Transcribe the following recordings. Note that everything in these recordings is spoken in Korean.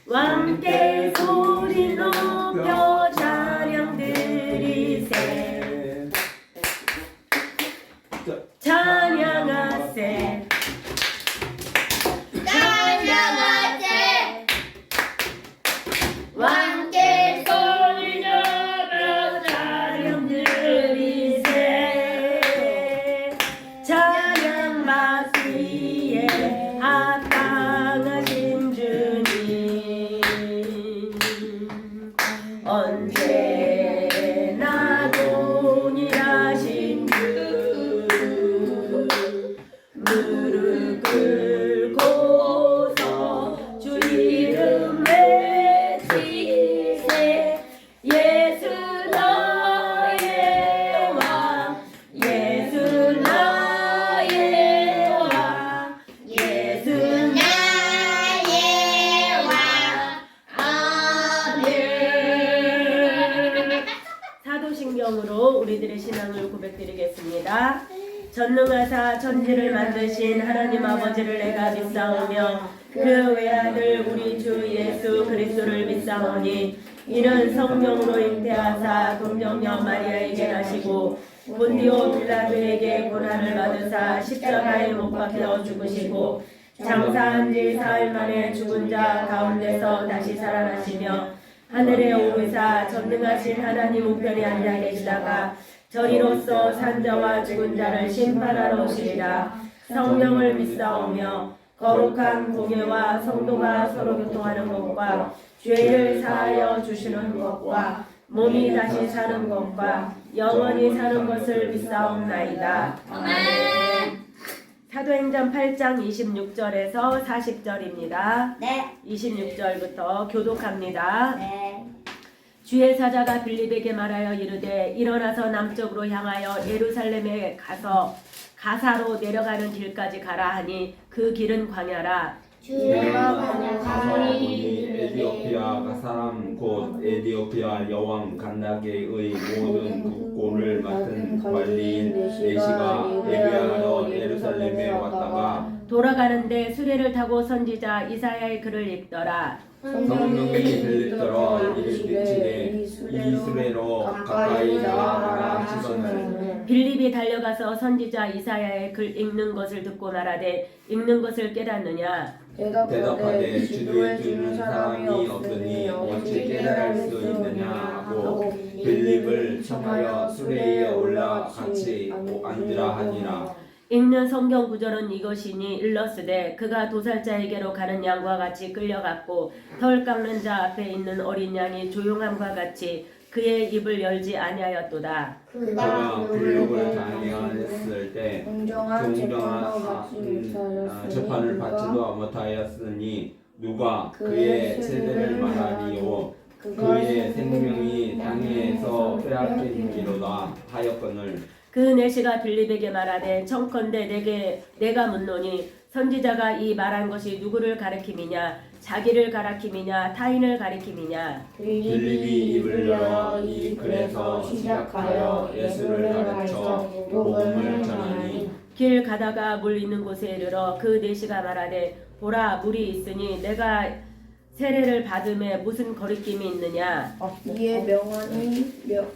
왕께 소리 높여 찬양 드리세. 찬양하세. 찬양하세. 왕께 소리 높여 찬양 드리세. 찬양 받기에 합당하신 주님, 언제나 동일하신 주, 무릎 꿇고서 주 이름 외치세. 예수 나의 왕, 예수 나의 왕, 예수 나의 왕. 아멘. 사도신경으로 우리들의 신앙을 고백드리겠습니다. 전능하사 천지를 만드신 하나님 아버지를 내가 믿사오며 그 외아들 우리 주 예수 그리스도를 믿사오니 이는 성령으로 잉태하사 동정녀 마리아에게 나시고 본디오 빌라도에게 고난을 받으사 십자가에 못 박혀 죽으시고 장사한 지 사흘 만에 죽은 자 가운데서 다시 살아나시며 하늘에 오르사 전능하신 하나님 우편에 앉아 계시다가 저리로서 산자와 죽은 자를 심판하러 오시리라. 성령을 믿사오며 거룩한 공예와 성도가 서로 교통하는 것과 죄를 사하여 주시는 것과 몸이 다시 사는 것과 영원히 사는 것을 믿사옵나이다. 아멘. 사도행전 8장 26절에서 40절입니다. 네. 26절부터 교독합니다. 네. 주의 사자가 빌립에게 말하여 이르되 일어나서 남쪽으로 향하여 예루살렘에 가서 가사로 내려가는 길까지 가라 하니 그 길은 광야라. 주가 가서 가니 보니 에디오피아가 사람 곧 에디오피아 여왕 간다게의 모든 국고를 맡은 관리인 내시가 예배하러 예루살렘에 왔다가 돌아가는데 수레를 타고 선지자 이사야의 글을 읽더라. 성령이 들리더러 이르시되 이 수레로 가까이 나아가라 하시거늘 빌립이 달려가서 선지자 이사야의 글 읽는 것을 듣고 말하되 읽는 것을 깨닫느냐. 대답하되 지도해 주는 사람이 없으니 어찌 깨달을 수 있느냐 하고 빌립을 청하여 수레에 올라 같이 앉으라 하니라. 읽는 성경 구절은 이것이니 일러스되 그가 도살자에게로 가는 양과 같이 끌려갔고 털 깎는 자 앞에 있는 어린 양이 조용함과 같이 그의 입을 열지 아니하였도다. 그가 불육을 당해하였을 때 공정한 재판을 받지도 못하였으니 누가 그의 세대를 말하리요. 그의 생명이 땅에서 빼앗기니로다 하였거늘. 그 내시가 빌립에게 말하되 청컨대 내가 묻노니 선지자가 이 말한 것이 누구를 가리킴이냐 자기를 가리킴이냐 타인을 가리킴이냐. 빌립이 입을 열어 이 글에서 시작하여 예수를 가르쳐 복음을 전하니 길 가다가 물 있는 곳에 이르러 그 내시가 말하되 보라 물이 있으니 내가 세례를 받음에 무슨 거리낌이 있느냐. 이에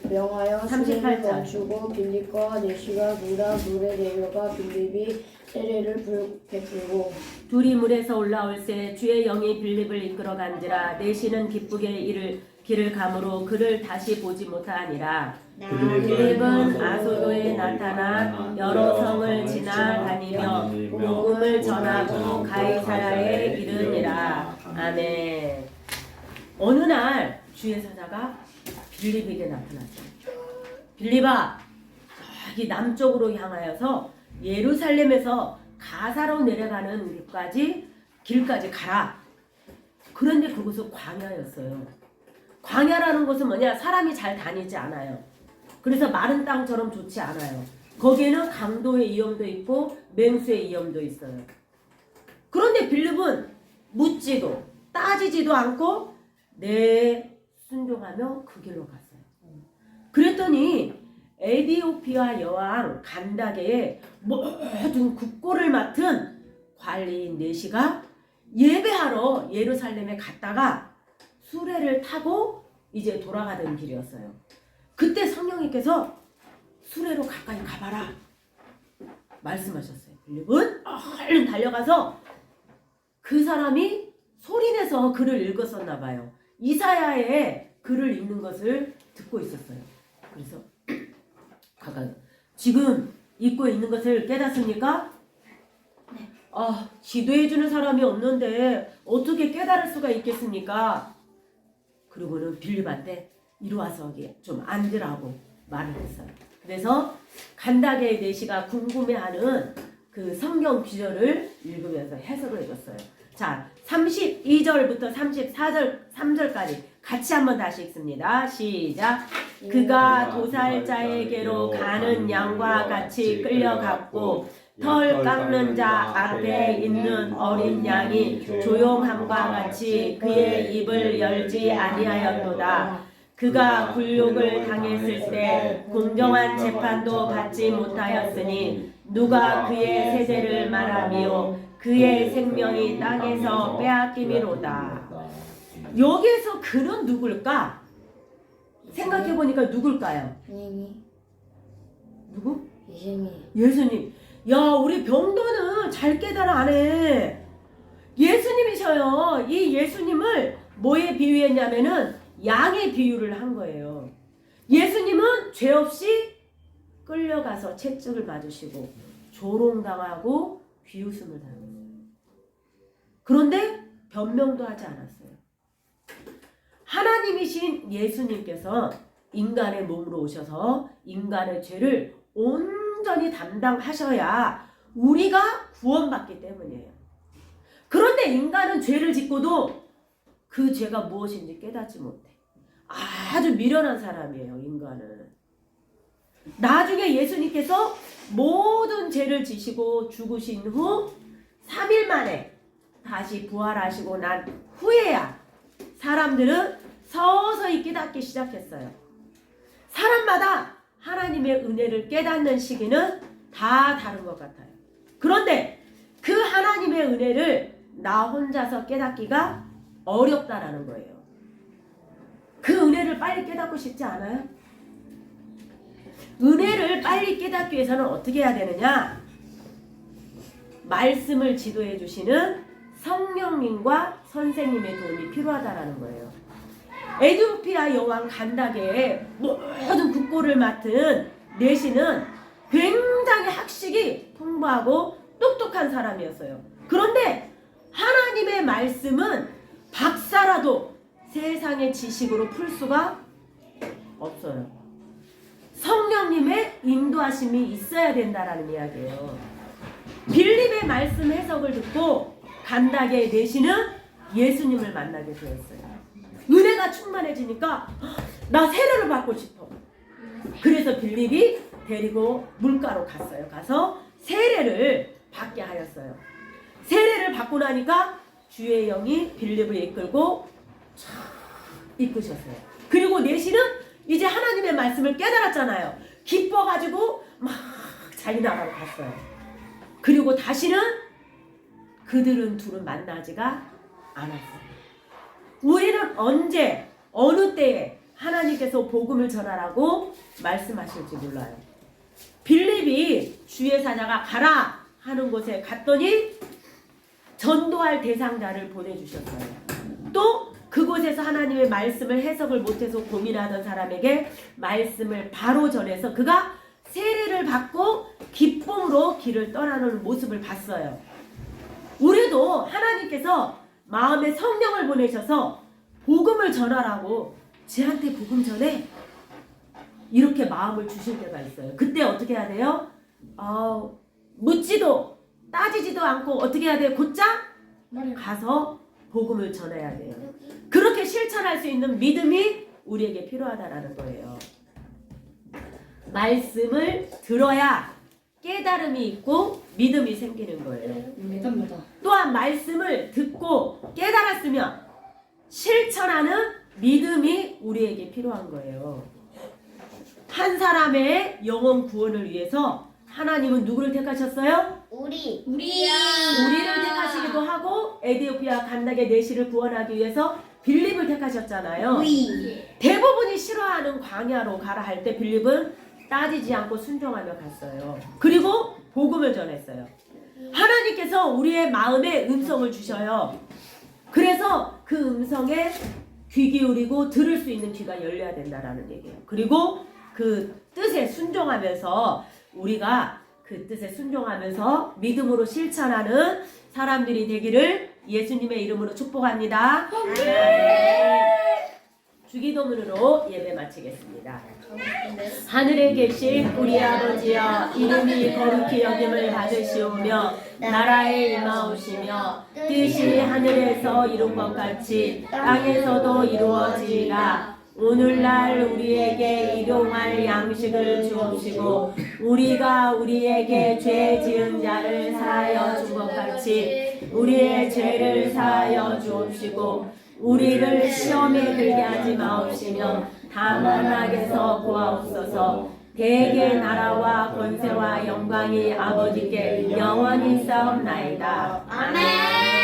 명하여 38 수레를 절. 멈추고 빌립과 내시가 물에 내려가 빌립이 세례를 베풀고 둘이 물에서 올라올새 주의 영이 빌립을 이끌어 간지라 내시는 기쁘게 길을 가므로 그를 다시 보지 못하니라. 빌립은 아소도에 나타나 여러 성을 지나다니며 복음을 전하고 가이사라에 이르니라. 아멘. 어느 날 주의 사자가 빌립에게 나타났다. 빌립아, 저기 남쪽으로 향하여서 예루살렘에서 가사로 내려가는 길까지 가라. 그런데 그곳은 광야였어요. 광야라는 것은 뭐냐? 사람이 잘 다니지 않아요. 그래서 마른 땅처럼 좋지 않아요. 거기에는 강도의 위험도 있고 맹수의 위험도 있어요. 그런데 빌립은 묻지도 따지지도 않고 순종하며 그 길로 갔어요. 그랬더니 에디오피아 여왕 간다게의 모든 국고를 맡은 관리인 내시가 예배하러 예루살렘에 갔다가 수레를 타고 이제 돌아가던 길이었어요. 그때 성령님께서 수레로 가까이 가봐라 말씀하셨어요. 빌립은 얼른 달려가서 그 사람이 소리내서 글을 읽었었나 봐요. 이사야의 글을 읽는 것을 듣고 있었어요. 그래서 가까이 지금 읽고 있는 것을 깨닫습니까? 네. 지도해주는 사람이 없는데 어떻게 깨달을 수가 있겠습니까? 그리고는 빌립한테 이리 와서 좀 앉으라고 말을 했어요. 그래서 간다게 내시가 궁금해하는 그 성경 구절을 읽으면서 해석을 해줬어요. 자, 32절부터 34절 3절까지 같이 한번 다시 읽습니다. 시작. 그가 도살자에게로 가는 양과 같이 끌려갔고 털 깎는 자 앞에 있는 어린 양이 조용함과 같이 그의 입을 열지 아니하였도다. 그가 굴욕을 당했을 때 공정한 재판도 받지 못하였으니 누가 그의 세대를 말하며 그의 생명이 땅에서 빼앗김이로다. 여기에서 그는 누굴까? 생각해보니까 누굴까요? 예수님이 누구? 예수님이 예수님. 야, 우리 병도는 잘 깨달아 안 해. 예수님이셔요. 이 예수님을 뭐에 비유했냐면은 양의 비유를 한 거예요. 예수님은 죄 없이 끌려가서 채찍을 맞으시고 조롱당하고 비웃음을 당했어요. 그런데 변명도 하지 않았어요. 하나님이신 예수님께서 인간의 몸으로 오셔서 인간의 죄를 온전히 담당하셔야 우리가 구원받기 때문이에요. 그런데 인간은 죄를 짓고도 그 죄가 무엇인지 깨닫지 못해. 아주 미련한 사람이에요, 인간은. 나중에 예수님께서 모든 죄를 지시고 죽으신 후 3일 만에 다시 부활하시고 난 후에야 사람들은 서서히 깨닫기 시작했어요. 사람마다 하나님의 은혜를 깨닫는 시기는 다 다른 것 같아요. 그런데 그 하나님의 은혜를 나 혼자서 깨닫기가 어렵다라는 거예요. 그 은혜를 빨리 깨닫고 싶지 않아요? 은혜를 빨리 깨닫기 위해서는 어떻게 해야 되느냐? 말씀을 지도해 주시는 성령님과 선생님의 도움이 필요하다라는 거예요. 에디오피아 여왕 간다게의 모든 국고를 맡은 내시는 굉장히 학식이 풍부하고 똑똑한 사람이었어요. 그런데 하나님의 말씀은 박사라도 세상의 지식으로 풀 수가 없어요. 성령님의 인도하심이 있어야 된다라는 이야기예요. 빌립의 말씀 해석을 듣고 간다게 내시는 예수님을 만나게 되었어요. 은혜가 충만해지니까 나 세례를 받고 싶어. 그래서 빌립이 데리고 물가로 갔어요. 가서 세례를 받게 하였어요. 세례를 받고 나니까 주의 영이 빌립을 이끌고 이끄셨어요. 그리고 내시는 이제 하나님의 말씀을 깨달았잖아요. 기뻐가지고 막 자기 나라로 갔어요. 그리고 다시는 그들은 둘은 만나지가 않았어요. 우리는 언제 어느 때에 하나님께서 복음을 전하라고 말씀하실지 몰라요. 빌립이 주의 사자가 가라 하는 곳에 갔더니 전도할 대상자를 보내주셨어요. 또 그곳에서 하나님의 말씀을 해석을 못해서 고민하던 사람에게 말씀을 바로 전해서 그가 세례를 받고 기쁨으로 길을 떠나는 모습을 봤어요. 우리도 하나님께서 마음에 성령을 보내셔서 복음을 전하라고 쟤한테 복음 전해 이렇게 마음을 주실 때가 있어요. 그때 어떻게 해야 돼요? 묻지도 따지지도 않고 어떻게 해야 돼요? 곧장 가서 복음을 전해야 돼요. 그렇게 실천할 수 있는 믿음이 우리에게 필요하다라는 거예요. 말씀을 들어야 깨달음이 있고 믿음이 생기는 거예요. 또한 말씀을 듣고 깨달았으면 실천하는 믿음이 우리에게 필요한 거예요. 한 사람의 영혼 구원을 위해서 하나님은 누구를 택하셨어요? 우리 우리를 택하시기도 하고 에디오피아 간닥의 내시를 구원하기 위해서 빌립을 택하셨잖아요. 대부분이 싫어하는 광야로 가라 할 때 빌립은 따지지 않고 순종하며 갔어요. 그리고 복음을 전했어요. 하나님께서 우리의 마음에 음성을 주셔요. 그래서 그 음성에 귀 기울이고 들을 수 있는 귀가 열려야 된다라는 얘기예요. 그리고 그 뜻에 순종하면서 우리가 그 뜻에 순종하면서 믿음으로 실천하는 사람들이 되기를 예수님의 이름으로 축복합니다. 주기도문으로 예배 마치겠습니다. 하늘에 계신 우리 아버지여, 이름이 거룩히 여김을 받으시오며 나라에 임하오시며 뜻이 하늘에서 이룬 것 같이 땅에서도 이루어지이다. 오늘날 우리에게 일용할 양식을 주옵시고 우리가 우리에게 죄 지은 자를 사하여 준 것 같이 우리의 죄를 사하여 주옵시고 우리를 시험에 들게 하지 마옵시며 다만 악에서 구하옵소서. 대개 나라와 권세와 영광이 아버지께 영원히 싸움나이다. 아멘.